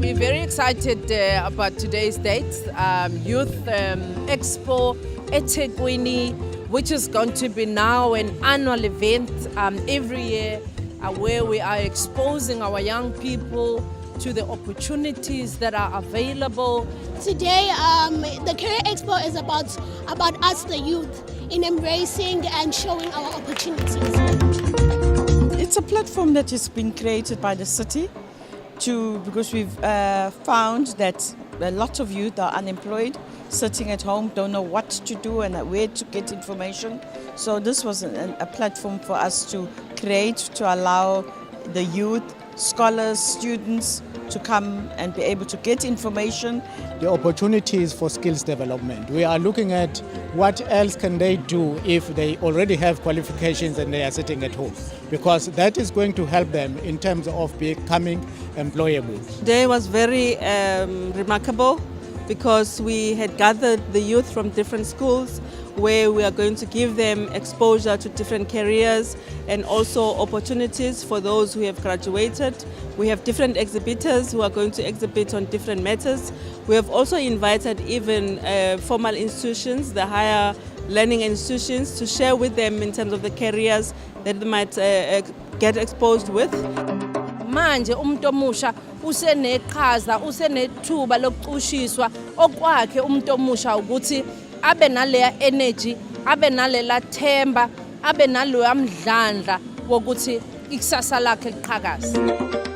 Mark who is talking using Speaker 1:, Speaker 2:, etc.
Speaker 1: We're very excited about today's date, Youth Expo eThekwini, which is going to be now an annual event every year where we are exposing our young people to the opportunities that are available.
Speaker 2: Today, the Career Expo is about us, the youth, in embracing and showing our opportunities.
Speaker 3: It's a platform that has been created by the city because we've found that a lot of youth are unemployed, sitting at home, don't know what to do and where to get information. So this was a platform for us to create to allow the youth, scholars, students to come and be able to get information.
Speaker 4: The opportunities for skills development. We are looking at what else can they do if they already have qualifications and they are sitting at home, because that is going to help them in terms of becoming employable.
Speaker 5: Today was very remarkable because we had gathered the youth from different schools where we are going to give them exposure to different careers and also opportunities for those who have graduated. We have different exhibitors who are going to exhibit on different matters. We have also invited even formal institutions, the higher learning institutions, to share with them in terms of the careers that they might get exposed with.
Speaker 1: Manje umuntu omusha useneqhaza usenethuba lokuqushiswa okwakhe umuntu omusha ukuthi abe naleya energy, abe nalela themba, abe naloya mdlandla wokuthi ikusasa lakhe liqhakaze.